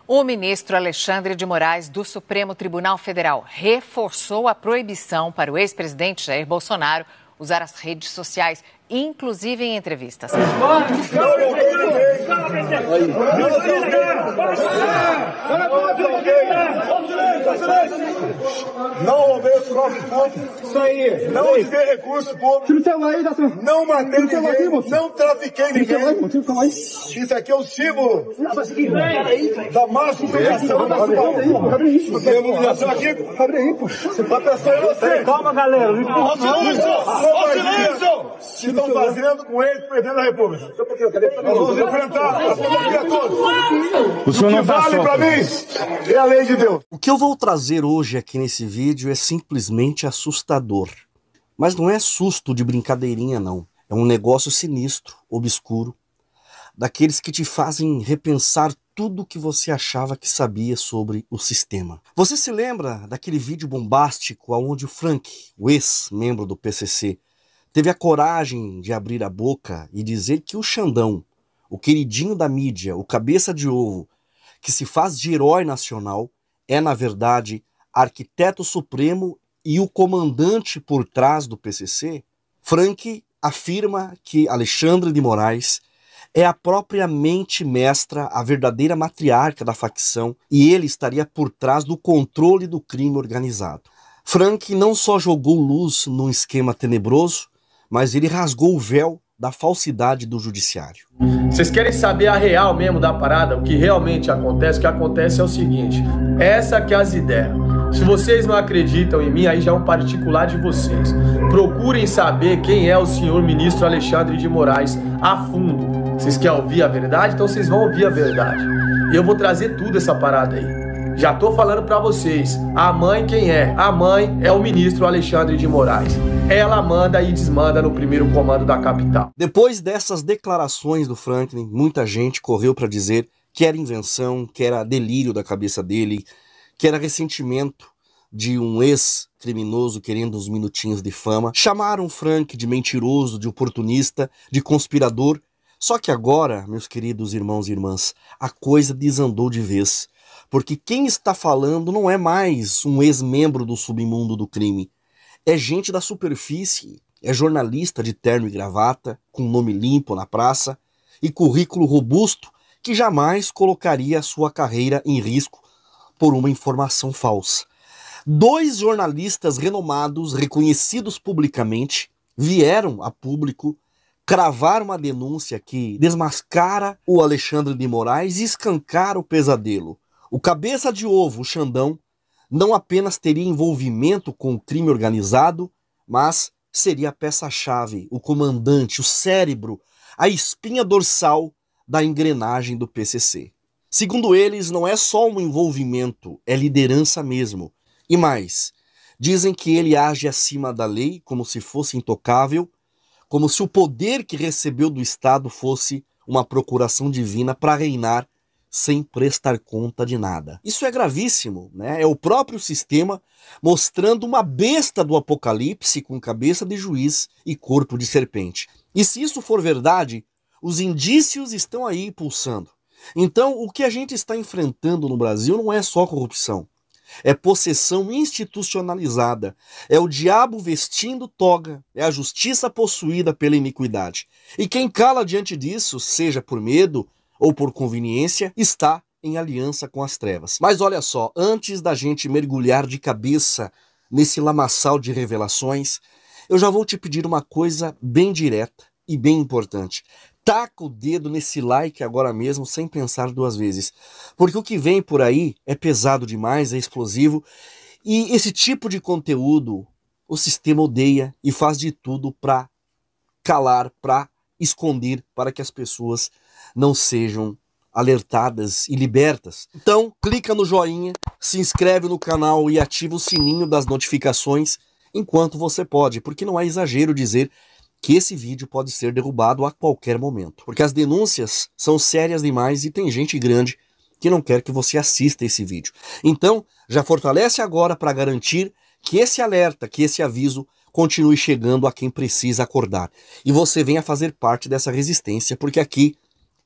O ministro Alexandre de Moraes, do Supremo Tribunal Federal, reforçou a proibição para o ex-presidente Jair Bolsonaro usar as redes sociais, inclusive em entrevistas. Não roubei os cofres públicos. Isso aí. Não usei recurso público. Tira o celular aí, Dato. Não matei ninguém. Não trafiquei ninguém. Tira o celular aí. Isso aqui é o símbolo da massificação da situação. Abre aí. Tem mobilização aqui? Abre aí, pô. Pra pessoa é você. Calma, galera. Ó, silêncio! Que estão fazendo com ele, perdendo a República. Nós vamos enfrentar a política toda. O senhor não vale pra mim é a lei de Deus. O que eu vou trazer hoje aqui nesse vídeo é simplesmente assustador. Mas não é susto de brincadeirinha, não. É um negócio sinistro, obscuro, daqueles que te fazem repensar tudo que você achava que sabia sobre o sistema. Você se lembra daquele vídeo bombástico onde o Frank, o ex-membro do PCC, teve a coragem de abrir a boca e dizer que o Xandão, o queridinho da mídia, o cabeça de ovo, que se faz de herói nacional, é, na verdade, arquiteto supremo e o comandante por trás do PCC? Frank afirma que Alexandre de Moraes é a própria mente mestra, a verdadeira matriarca da facção, e ele estaria por trás do controle do crime organizado. Frank não só jogou luz num esquema tenebroso, mas ele rasgou o véu da falsidade do judiciário. Vocês querem saber a real mesmo da parada? O que realmente acontece? O que acontece é o seguinte: essa que é as ideias. Se vocês não acreditam em mim, aí já é um particular de vocês. Procurem saber quem é o senhor ministro Alexandre de Moraes a fundo. Vocês querem ouvir a verdade? Então vocês vão ouvir a verdade. E eu vou trazer tudo essa parada aí. Já tô falando pra vocês. A mãe quem é? A mãe é o ministro Alexandre de Moraes. Ela manda e desmanda no primeiro comando da capital. Depois dessas declarações do Franklin, muita gente correu para dizer que era invenção, que era delírio da cabeça dele, que era ressentimento de um ex-criminoso querendo uns minutinhos de fama. Chamaram Frank de mentiroso, de oportunista, de conspirador. Só que agora, meus queridos irmãos e irmãs, a coisa desandou de vez. Porque quem está falando não é mais um ex-membro do submundo do crime. É gente da superfície, é jornalista de terno e gravata, com nome limpo na praça e currículo robusto que jamais colocaria a sua carreira em risco por uma informação falsa. 2 jornalistas renomados, reconhecidos publicamente, vieram a público cravar uma denúncia que desmascara o Alexandre de Moraes e escancara o pesadelo. O cabeça de ovo, o Xandão, não apenas teria envolvimento com o crime organizado, mas seria a peça-chave, o comandante, o cérebro, a espinha dorsal da engrenagem do PCC. Segundo eles, não é só um envolvimento, é liderança mesmo. E mais, dizem que ele age acima da lei, como se fosse intocável, como se o poder que recebeu do Estado fosse uma procuração divina para reinar sem prestar conta de nada. Isso é gravíssimo, né? É o próprio sistema mostrando uma besta do apocalipse com cabeça de juiz e corpo de serpente. E se isso for verdade, os indícios estão aí pulsando. Então, o que a gente está enfrentando no Brasil não é só corrupção. É possessão institucionalizada, é o diabo vestindo toga, é a justiça possuída pela iniquidade. E quem cala diante disso, seja por medo ou por conveniência, está em aliança com as trevas. Mas olha só, antes da gente mergulhar de cabeça nesse lamaçal de revelações, eu já vou te pedir uma coisa bem direta e bem importante. Taca o dedo nesse like agora mesmo, sem pensar 2 vezes. Porque o que vem por aí é pesado demais, é explosivo. E esse tipo de conteúdo o sistema odeia e faz de tudo para calar, para esconder, para que as pessoas não sejam alertadas e libertas. Então, clica no joinha, se inscreve no canal e ativa o sininho das notificações enquanto você pode, porque não é exagero dizer que esse vídeo pode ser derrubado a qualquer momento. Porque as denúncias são sérias demais e tem gente grande que não quer que você assista esse vídeo. Então, já fortalece agora para garantir que esse alerta, que esse aviso continue chegando a quem precisa acordar. E você venha fazer parte dessa resistência, porque aqui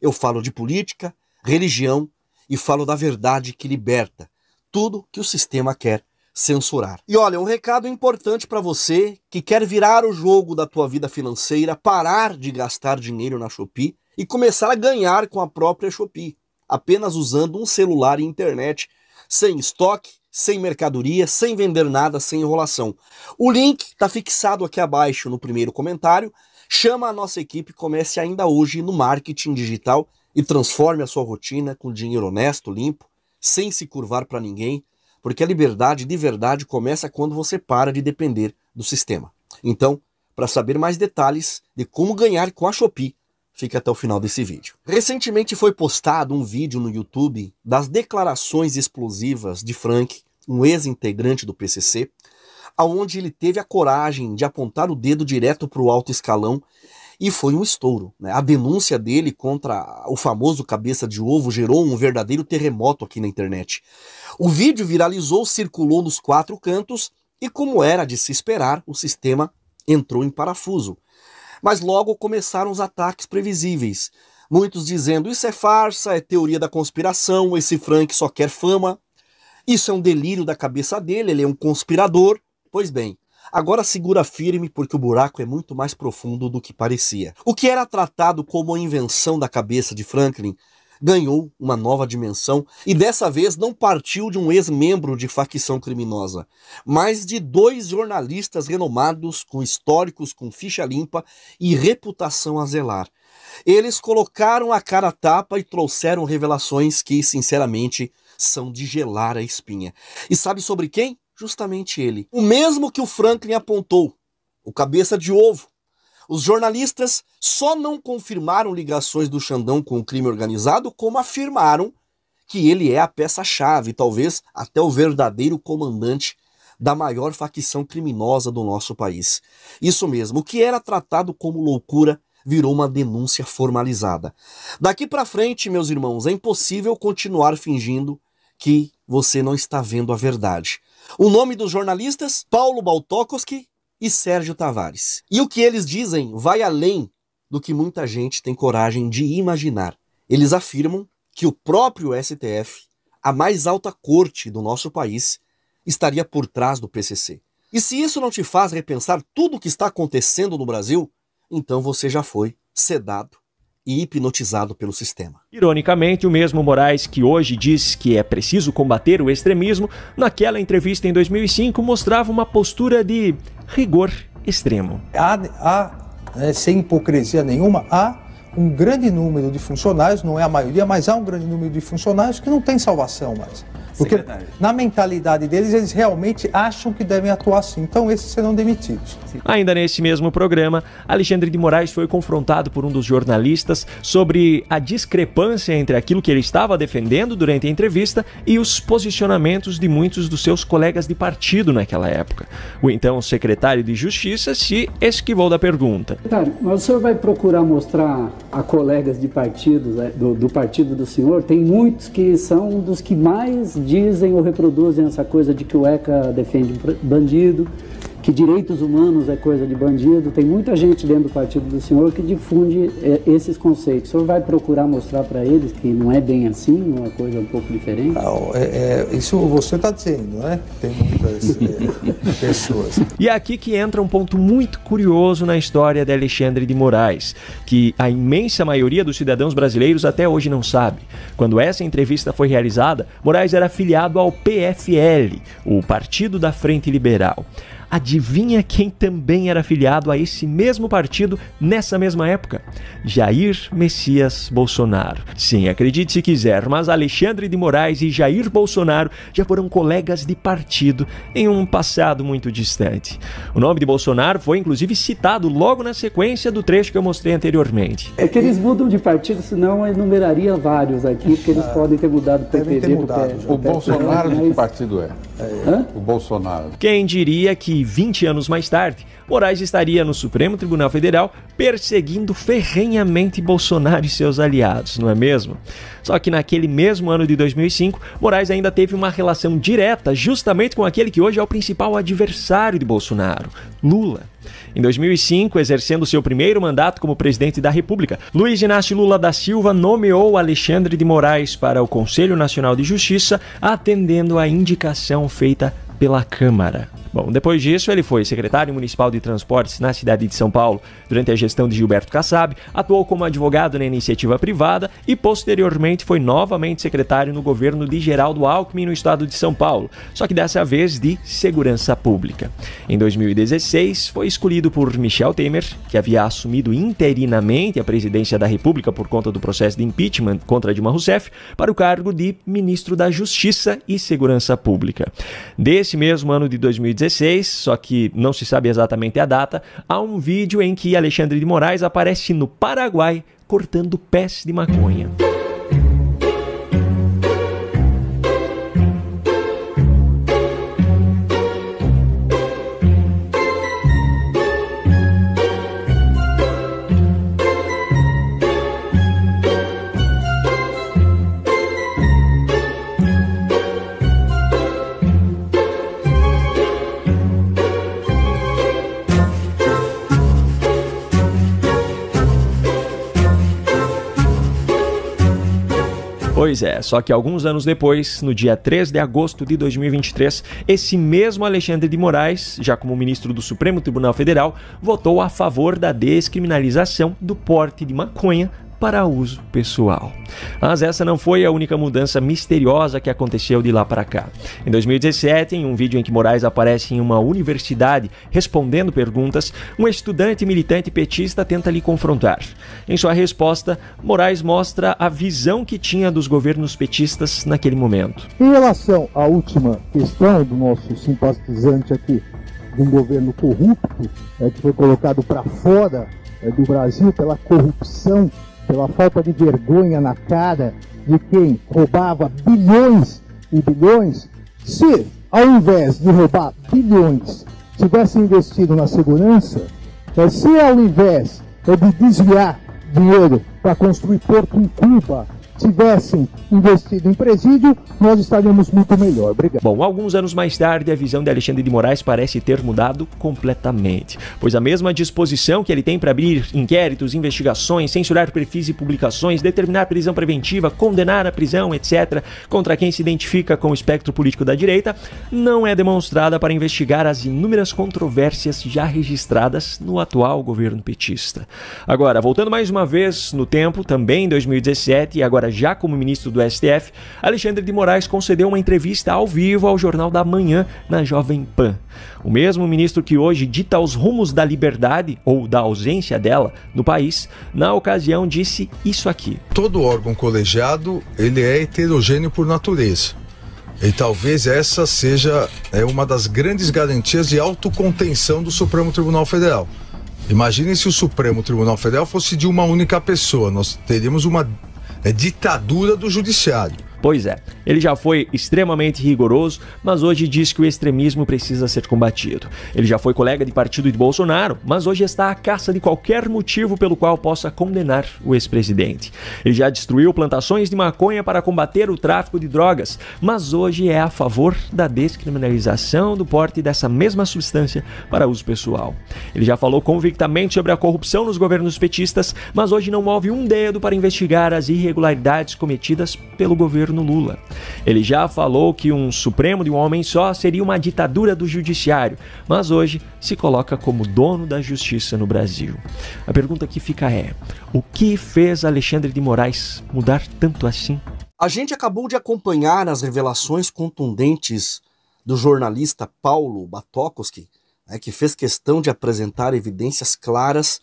eu falo de política, religião e falo da verdade que liberta tudo que o sistema quer censurar. E olha, um recado importante para você que quer virar o jogo da tua vida financeira, parar de gastar dinheiro na Shopee e começar a ganhar com a própria Shopee, apenas usando um celular e internet, sem estoque, sem mercadoria, sem vender nada, sem enrolação. O link está fixado aqui abaixo no primeiro comentário. Chama a nossa equipe, comece ainda hoje no marketing digital e transforme a sua rotina com dinheiro honesto, limpo, sem se curvar para ninguém, porque a liberdade de verdade começa quando você para de depender do sistema. Então, para saber mais detalhes de como ganhar com a Shopee, fique até o final desse vídeo. Recentemente foi postado um vídeo no YouTube das declarações explosivas de Frank, um ex-integrante do PCC, onde ele teve a coragem de apontar o dedo direto para o alto escalão e foi um estouro, né? A denúncia dele contra o famoso cabeça de ovo gerou um verdadeiro terremoto aqui na internet. O vídeo viralizou, circulou nos 4 cantos e, como era de se esperar, o sistema entrou em parafuso. Mas logo começaram os ataques previsíveis. Muitos dizendo, isso é farsa, é teoria da conspiração, esse Frank só quer fama, isso é um delírio da cabeça dele, ele é um conspirador. Pois bem, agora segura firme porque o buraco é muito mais profundo do que parecia. O que era tratado como a invenção da cabeça de Franklin ganhou uma nova dimensão e dessa vez não partiu de um ex-membro de facção criminosa, mas de 2 jornalistas renomados com históricos, com ficha limpa e reputação a zelar. Eles colocaram a cara a tapa e trouxeram revelações que, sinceramente, são de gelar a espinha. E sabe sobre quem? Justamente ele. O mesmo que o Franklin apontou, o cabeça de ovo. Os jornalistas só não confirmaram ligações do Xandão com o crime organizado, como afirmaram que ele é a peça-chave, talvez até o verdadeiro comandante da maior facção criminosa do nosso país. Isso mesmo, o que era tratado como loucura virou uma denúncia formalizada. Daqui para frente, meus irmãos, é impossível continuar fingindo que você não está vendo a verdade. O nome dos jornalistas, Paulo Baltokowski e Sérgio Tavares. E o que eles dizem vai além do que muita gente tem coragem de imaginar. Eles afirmam que o próprio STF, a mais alta corte do nosso país, estaria por trás do PCC. E se isso não te faz repensar tudo o que está acontecendo no Brasil, então você já foi sedado e hipnotizado pelo sistema. Ironicamente, o mesmo Moraes que hoje diz que é preciso combater o extremismo, naquela entrevista em 2005 mostrava uma postura de rigor extremo. Sem hipocrisia nenhuma, há um grande número de funcionários, não é a maioria, mas há um grande número de funcionários que não tem salvação mais. Porque na mentalidade deles, eles realmente acham que devem atuar assim. Então esses serão demitidos. Ainda nesse mesmo programa, Alexandre de Moraes foi confrontado por um dos jornalistas sobre a discrepância entre aquilo que ele estava defendendo durante a entrevista e os posicionamentos de muitos dos seus colegas de partido naquela época. O então secretário de Justiça se esquivou da pergunta. Secretário, mas o senhor vai procurar mostrar a colegas de partidos, do partido do senhor? Tem muitos que são dos que mais dizem ou reproduzem essa coisa de que o ECA defende bandido, que direitos humanos é coisa de bandido. Tem muita gente dentro do partido do senhor que difunde esses conceitos. O senhor vai procurar mostrar para eles que não é bem assim, uma coisa um pouco diferente? Isso você está dizendo, né? Tem muitas pessoas. E é aqui que entra um ponto muito curioso na história de Alexandre de Moraes, que a imensa maioria dos cidadãos brasileiros até hoje não sabe. Quando essa entrevista foi realizada, Moraes era filiado ao PFL, o Partido da Frente Liberal. Adivinha quem também era filiado a esse mesmo partido nessa mesma época? Jair Messias Bolsonaro. Sim, acredite se quiser, mas Alexandre de Moraes e Jair Bolsonaro já foram colegas de partido em um passado muito distante. O nome de Bolsonaro foi inclusive citado logo na sequência do trecho que eu mostrei anteriormente. É que eles mudam de partido, senão eu enumeraria vários aqui, porque eles podem ter mudado do PPD. O Bolsonaro de que partido é? O Bolsonaro. Quem diria que que 20 anos mais tarde, Moraes estaria no Supremo Tribunal Federal perseguindo ferrenhamente Bolsonaro e seus aliados, não é mesmo? Só que naquele mesmo ano de 2005, Moraes ainda teve uma relação direta justamente com aquele que hoje é o principal adversário de Bolsonaro, Lula. Em 2005, exercendo seu primeiro mandato como presidente da República, Luiz Inácio Lula da Silva nomeou Alexandre de Moraes para o Conselho Nacional de Justiça, atendendo à indicação feita pela Câmara. Bom, depois disso, ele foi secretário municipal de transportes na cidade de São Paulo durante a gestão de Gilberto Kassab, atuou como advogado na iniciativa privada e, posteriormente, foi novamente secretário no governo de Geraldo Alckmin no estado de São Paulo, só que dessa vez de Segurança Pública. Em 2016, foi escolhido por Michel Temer, que havia assumido interinamente a presidência da República por conta do processo de impeachment contra Dilma Rousseff, para o cargo de ministro da Justiça e Segurança Pública. Desse mesmo ano de 2016, só que não se sabe exatamente a data, há um vídeo em que Alexandre de Moraes aparece no Paraguai cortando pés de maconha. Pois é, só que alguns anos depois, no dia 3 de agosto de 2023, esse mesmo Alexandre de Moraes, já como ministro do Supremo Tribunal Federal, votou a favor da descriminalização do porte de maconha para uso pessoal. Mas essa não foi a única mudança misteriosa que aconteceu de lá para cá. Em 2017, em um vídeo em que Moraes aparece em uma universidade respondendo perguntas, um estudante militante petista tenta lhe confrontar. Em sua resposta, Moraes mostra a visão que tinha dos governos petistas naquele momento. Em relação à última questão do nosso simpatizante aqui, de um governo corrupto, que foi colocado para fora do Brasil pela corrupção, pela falta de vergonha na cara de quem roubava bilhões e bilhões, se ao invés de roubar bilhões tivesse investido na segurança, se ao invés de desviar dinheiro para construir porto em Cuba, tivessem investido em presídio, nós estaríamos muito melhor. Obrigado. Bom, alguns anos mais tarde, a visão de Alexandre de Moraes parece ter mudado completamente, pois a mesma disposição que ele tem para abrir inquéritos, investigações, censurar perfis e publicações, determinar prisão preventiva, condenar a prisão, etc., contra quem se identifica com o espectro político da direita, não é demonstrada para investigar as inúmeras controvérsias já registradas no atual governo petista. Agora, voltando mais uma vez no tempo, também em 2017, e agora já como ministro do STF, Alexandre de Moraes concedeu uma entrevista ao vivo ao Jornal da Manhã na Jovem Pan. O mesmo ministro que hoje dita os rumos da liberdade, ou da ausência dela, no país, na ocasião disse isso aqui. Todo órgão colegiado, ele é heterogêneo por natureza. E talvez essa seja uma das grandes garantias de autocontenção do Supremo Tribunal Federal. Imagine se o Supremo Tribunal Federal fosse de uma única pessoa, nós teríamos uma ditadura do judiciário. Pois é, ele já foi extremamente rigoroso, mas hoje diz que o extremismo precisa ser combatido. Ele já foi colega de partido de Bolsonaro, mas hoje está à caça de qualquer motivo pelo qual possa condenar o ex-presidente. Ele já destruiu plantações de maconha para combater o tráfico de drogas, mas hoje é a favor da descriminalização do porte dessa mesma substância para uso pessoal. Ele já falou convictamente sobre a corrupção nos governos petistas, mas hoje não move um dedo para investigar as irregularidades cometidas pelo governo Lula. Ele já falou que um Supremo de um homem só seria uma ditadura do judiciário, mas hoje se coloca como dono da justiça no Brasil. A pergunta que fica é: o que fez Alexandre de Moraes mudar tanto assim? A gente acabou de acompanhar as revelações contundentes do jornalista Paulo Batokoski, que fez questão de apresentar evidências claras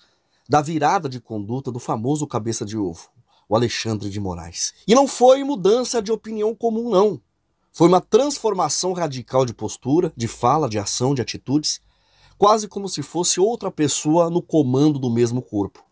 da virada de conduta do famoso cabeça de ovo, o Alexandre de Moraes. E não foi mudança de opinião comum, não. Foi uma transformação radical de postura, de fala, de ação, de atitudes, quase como se fosse outra pessoa no comando do mesmo corpo.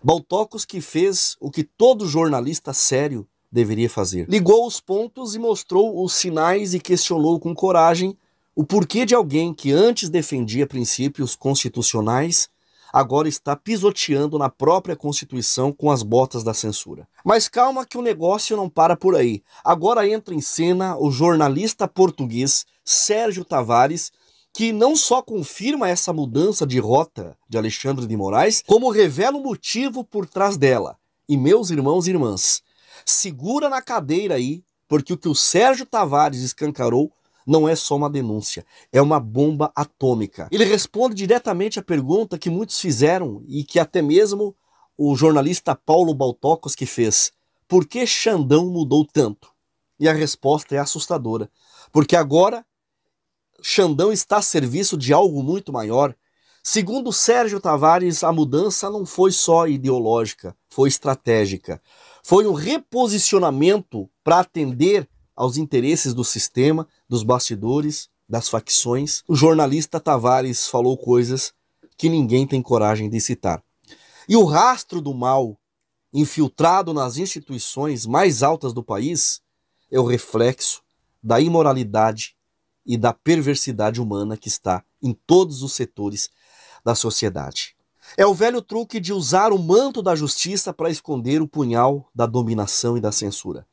Batokoski fez o que todo jornalista sério deveria fazer. Ligou os pontos e mostrou os sinais e questionou com coragem O porquê de alguém que antes defendia princípios constitucionais agora está pisoteando na própria Constituição com as botas da censura. Mas calma que o negócio não para por aí. Agora entra em cena o jornalista português Sérgio Tavares, que não só confirma essa mudança de rota de Alexandre de Moraes, como revela o motivo por trás dela. E meus irmãos e irmãs, segura na cadeira aí, porque o que o Sérgio Tavares escancarou não é só uma denúncia, é uma bomba atômica. Ele responde diretamente à pergunta que muitos fizeram e que até mesmo o jornalista Paulo Baltocos que fez. Por que Xandão mudou tanto? E a resposta é assustadora, porque agora Xandão está a serviço de algo muito maior. Segundo Sérgio Tavares, a mudança não foi só ideológica, foi estratégica. Foi um reposicionamento para atender aos interesses do sistema, dos bastidores, das facções. O jornalista Tavares falou coisas que ninguém tem coragem de citar. E o rastro do mal infiltrado nas instituições mais altas do país é o reflexo da imoralidade e da perversidade humana que está em todos os setores da sociedade. É o velho truque de usar o manto da justiça para esconder o punhal da dominação e da censura.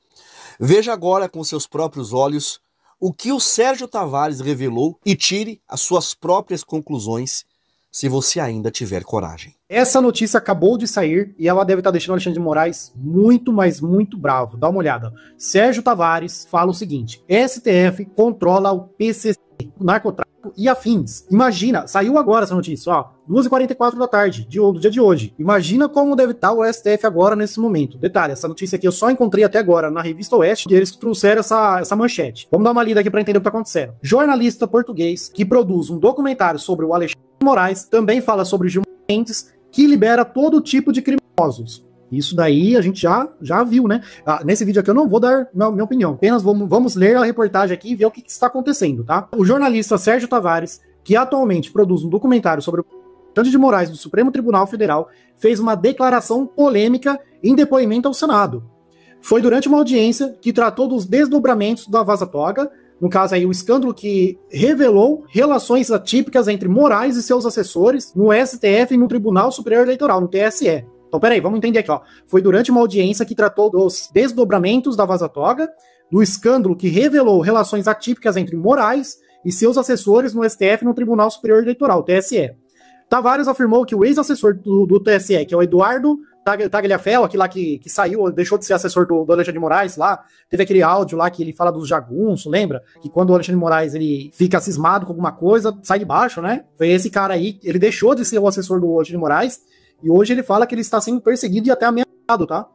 Veja agora com seus próprios olhos o que o Sérgio Tavares revelou e tire as suas próprias conclusões, se você ainda tiver coragem. Essa notícia acabou de sair e ela deve estar deixando o Alexandre de Moraes muito, mas muito bravo. Dá uma olhada. Sérgio Tavares fala o seguinte: STF controla o PCC, o narcotráfico e afins. Imagina, saiu agora essa notícia, ó, 2h44 da tarde, do dia de hoje. Imagina como deve estar o STF agora nesse momento. Detalhe, essa notícia aqui eu só encontrei até agora na Revista Oeste, e eles trouxeram essa manchete. Vamos dar uma lida aqui para entender o que está acontecendo. Jornalista português que produz um documentário sobre o Alexandre de Moraes também fala sobre Gilmar Mendes, que libera todo tipo de criminosos. Isso daí a gente já viu, né? Nesse vídeo aqui eu não vou dar minha opinião, apenas vamos ler a reportagem aqui e ver o que está acontecendo, tá? O jornalista Sérgio Tavares, que atualmente produz um documentário sobre o Alexandre de Moraes do Supremo Tribunal Federal, fez uma declaração polêmica em depoimento ao Senado. Foi durante uma audiência que tratou dos desdobramentos da Vaza Toga, no caso aí o escândalo que revelou relações atípicas entre Moraes e seus assessores no STF e no Tribunal Superior Eleitoral, no TSE. Então, peraí, vamos entender aqui, ó. Foi durante uma audiência que tratou dos desdobramentos da Vaza Toga, do escândalo que revelou relações atípicas entre Moraes e seus assessores no STF e no Tribunal Superior Eleitoral, TSE. Tavares afirmou que o ex-assessor do TSE, que é o Eduardo Tagliaferro, aquele lá que saiu, deixou de ser assessor do Alexandre de Moraes lá, teve aquele áudio lá que ele fala dos jagunços, lembra? Que quando o Alexandre de Moraes ele fica cismado com alguma coisa, sai de baixo, né? Foi esse cara aí, ele deixou de ser o assessor do Alexandre de Moraes, e hoje ele fala que ele está sendo perseguido e até ameaçado, tá?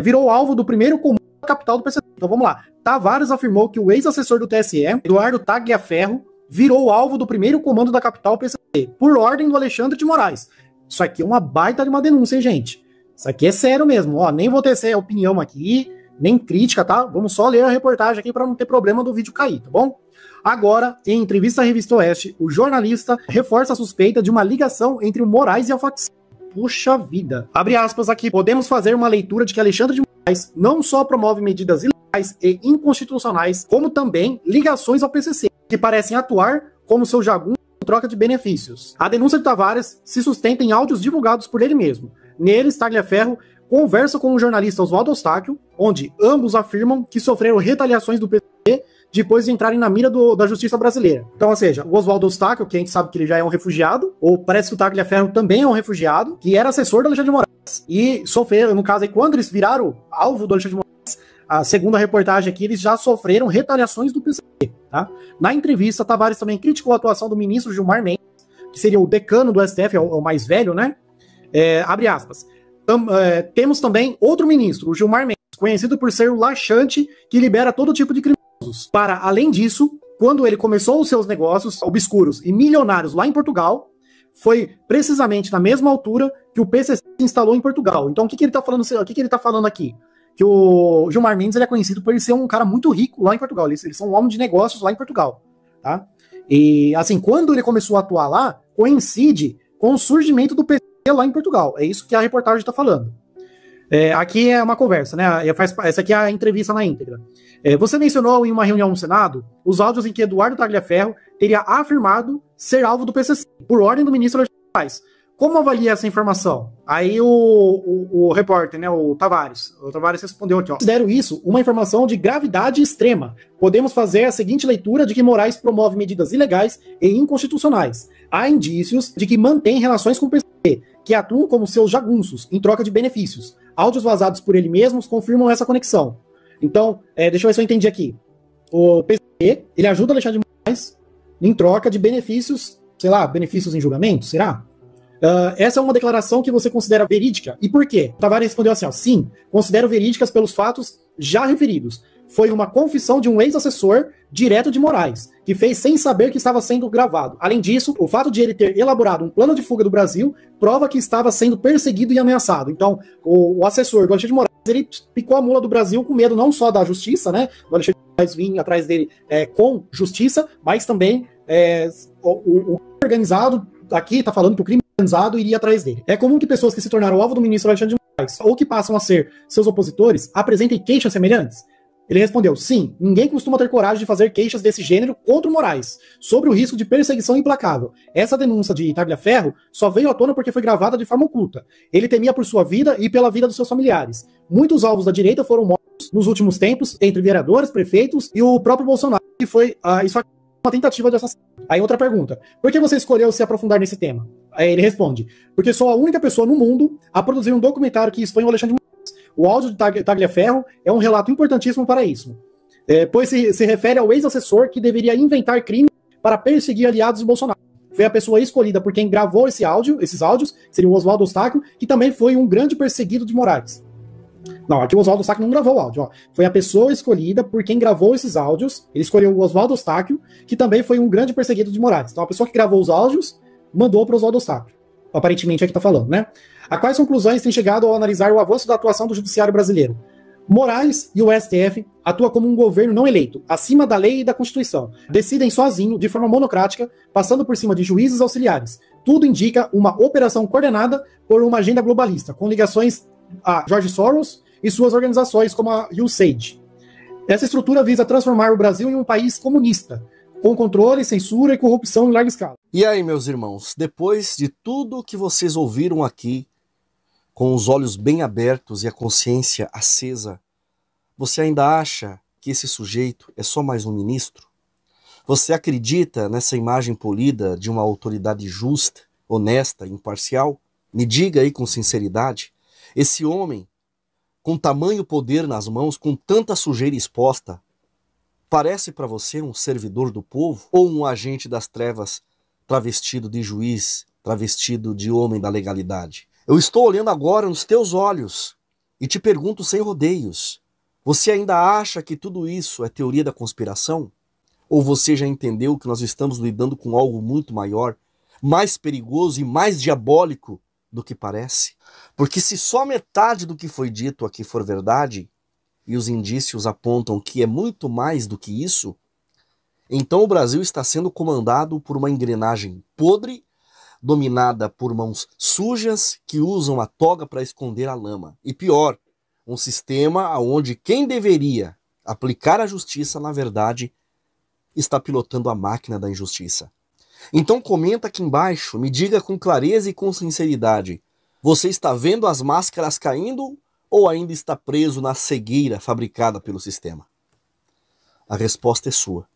Virou alvo do primeiro comando da capital do PCC. Então vamos lá. Tavares afirmou que o ex-assessor do TSE, Eduardo Tagliaferro, virou alvo do primeiro comando da capital PCC, por ordem do Alexandre de Moraes. Isso aqui é uma baita de uma denúncia, hein, gente? Isso aqui é sério mesmo, ó. Nem vou tecer opinião aqui, nem crítica, tá? Vamos só ler a reportagem aqui para não ter problema do vídeo cair, tá bom? Agora, em entrevista à Revista Oeste, o jornalista reforça a suspeita de uma ligação entre o Moraes e a facção. Puxa vida. Abre aspas aqui. Podemos fazer uma leitura de que Alexandre de Moraes não só promove medidas ilegais e inconstitucionais, como também ligações ao PCC, que parecem atuar como seu jagunço em troca de benefícios. A denúncia de Tavares se sustenta em áudios divulgados por ele mesmo. Neles, Tagliaferro conversa com o jornalista Oswaldo Eustáquio, onde ambos afirmam que sofreram retaliações do PCC depois de entrarem na mira da justiça brasileira. Então, ou seja, o Oswaldo Eustáquio, que a gente sabe que ele já é um refugiado, ou parece que o Tagliaferro também é um refugiado, que era assessor do Alexandre de Moraes. E sofreram, no caso aí, quando eles viraram alvo do Alexandre de Moraes, a segunda reportagem aqui, eles já sofreram retaliações do PCC, tá? Na entrevista, Tavares também criticou a atuação do ministro Gilmar Mendes, que seria o decano do STF, é o mais velho, né? Abre aspas. Temos também outro ministro, o Gilmar Mendes, conhecido por ser o laxante que libera todo tipo de criminosos. Para, além disso, quando ele começou os seus negócios obscuros e milionários lá em Portugal, foi precisamente na mesma altura que o PCC se instalou em Portugal. Então, o que ele está falando? O que ele está falando aqui? Que o Gilmar Mendes ele é conhecido por ele ser um cara muito rico lá em Portugal. Eles são um homem de negócios lá em Portugal, tá? E, assim, quando ele começou a atuar lá, coincide com o surgimento do PCC lá em Portugal. É isso que a reportagem está falando. Aqui é uma conversa, né? Essa aqui é a entrevista na íntegra. Você mencionou em uma reunião no Senado os áudios em que Eduardo Tagliaferro teria afirmado ser alvo do PCC, por ordem do ministro Alexandre de Moraes. Como avalia essa informação? Aí o repórter, né, o Tavares respondeu aqui, ó. Considero isso uma informação de gravidade extrema. Podemos fazer a seguinte leitura de que Moraes promove medidas ilegais e inconstitucionais. Há indícios de que mantém relações com o PCC, que atuam como seus jagunços, em troca de benefícios. Áudios vazados por ele mesmos confirmam essa conexão. Então, deixa eu ver se eu entendi aqui. O PCC, ele ajuda Alexandre de Moraes em troca de benefícios, sei lá, benefícios em julgamento, será? Essa é uma declaração que você considera verídica. E por quê? O Tavares respondeu assim, ó, sim, considero verídicas pelos fatos já referidos. Foi uma confissão de um ex-assessor direto de Moraes, que fez sem saber que estava sendo gravado. Além disso, o fato de ele ter elaborado um plano de fuga do Brasil prova que estava sendo perseguido e ameaçado. Então, o assessor do Alexandre de Moraes, ele picou a mula do Brasil com medo não só da justiça, né, do Alexandre de Moraes vir atrás dele com justiça, mas também o organizado aqui está falando que o crime organizado iria atrás dele. É comum que pessoas que se tornaram alvo do ministro Alexandre de Moraes ou que passam a ser seus opositores apresentem queixas semelhantes? Ele respondeu, sim, ninguém costuma ter coragem de fazer queixas desse gênero contra o Moraes, sobre o risco de perseguição implacável. Essa denúncia de Tagliaferro só veio à tona porque foi gravada de forma oculta. Ele temia por sua vida e pela vida dos seus familiares. Muitos alvos da direita foram mortos nos últimos tempos, entre vereadores, prefeitos e o próprio Bolsonaro, que foi uma tentativa de assassinato. Aí outra pergunta, por que você escolheu se aprofundar nesse tema? Aí ele responde, porque sou a única pessoa no mundo a produzir um documentário que expõe o Alexandre de Moraes. O áudio de Tagliaferro é um relato importantíssimo para isso, pois se refere ao ex-assessor que deveria inventar crime para perseguir aliados de Bolsonaro. Foi a pessoa escolhida por quem gravou esses áudios, que seria o Oswaldo Eustáquio, que também foi um grande perseguido de Moraes. Não, aqui o Oswaldo Eustáquio não gravou o áudio, ó. Foi a pessoa escolhida por quem gravou esses áudios, ele escolheu o Oswaldo Eustáquio, que também foi um grande perseguido de Moraes. Então a pessoa que gravou os áudios mandou para o Oswaldo Eustáquio. Aparentemente é que está falando, né? A quais conclusões tem chegado ao analisar o avanço da atuação do judiciário brasileiro? Moraes e o STF atuam como um governo não eleito, acima da lei e da Constituição. Decidem sozinho, de forma monocrática, passando por cima de juízes auxiliares. Tudo indica uma operação coordenada por uma agenda globalista, com ligações a George Soros e suas organizações como a USAID. Essa estrutura visa transformar o Brasil em um país comunista, com controle, censura e corrupção em larga escala. E aí, meus irmãos, depois de tudo que vocês ouviram aqui, com os olhos bem abertos e a consciência acesa, você ainda acha que esse sujeito é só mais um ministro? Você acredita nessa imagem polida de uma autoridade justa, honesta, imparcial? Me diga aí com sinceridade, esse homem, com tamanho poder nas mãos, com tanta sujeira exposta, parece para você um servidor do povo ou um agente das trevas travestido de juiz, travestido de homem da legalidade? Eu estou olhando agora nos teus olhos e te pergunto sem rodeios, você ainda acha que tudo isso é teoria da conspiração? Ou você já entendeu que nós estamos lidando com algo muito maior, mais perigoso e mais diabólico do que parece? Porque se só metade do que foi dito aqui for verdade, e os indícios apontam que é muito mais do que isso, então o Brasil está sendo comandado por uma engrenagem podre, dominada por mãos sujas que usam a toga para esconder a lama. E pior, um sistema onde quem deveria aplicar a justiça, na verdade, está pilotando a máquina da injustiça. Então comenta aqui embaixo, me diga com clareza e com sinceridade, você está vendo as máscaras caindo ou ainda está preso na cegueira fabricada pelo sistema? A resposta é sua.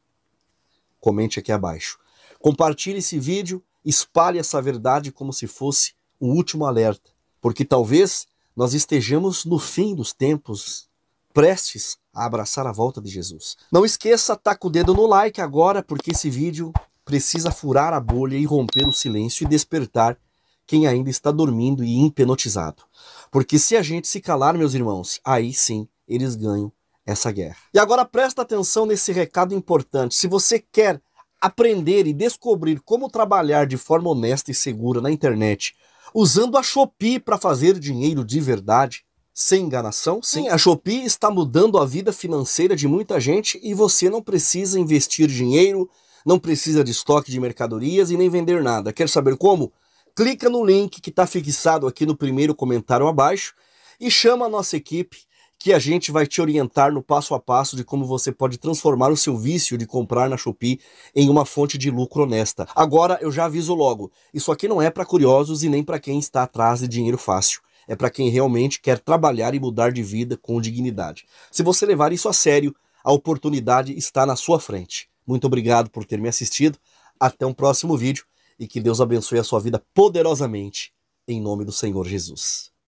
Comente aqui abaixo. Compartilhe esse vídeo, espalhe essa verdade como se fosse o último alerta, porque talvez nós estejamos no fim dos tempos, prestes a abraçar a volta de Jesus. Não esqueça, taca o dedo no like agora, porque esse vídeo precisa furar a bolha e romper o silêncio e despertar quem ainda está dormindo e hipnotizado. Porque se a gente se calar, meus irmãos, aí sim eles ganham essa guerra. E agora presta atenção nesse recado importante. Se você quer aprender e descobrir como trabalhar de forma honesta e segura na internet, usando a Shopee para fazer dinheiro de verdade, sem enganação, sim, a Shopee está mudando a vida financeira de muita gente e você não precisa investir dinheiro, não precisa de estoque de mercadorias e nem vender nada. Quer saber como? Clica no link que está fixado aqui no primeiro comentário abaixo E chama a nossa equipe, que a gente vai te orientar no passo a passo de como você pode transformar o seu vício de comprar na Shopee em uma fonte de lucro honesta. Agora, eu já aviso logo, isso aqui não é para curiosos e nem para quem está atrás de dinheiro fácil. É para quem realmente quer trabalhar e mudar de vida com dignidade. Se você levar isso a sério, a oportunidade está na sua frente. Muito obrigado por ter me assistido. Até um próximo vídeo e que Deus abençoe a sua vida poderosamente. Em nome do Senhor Jesus.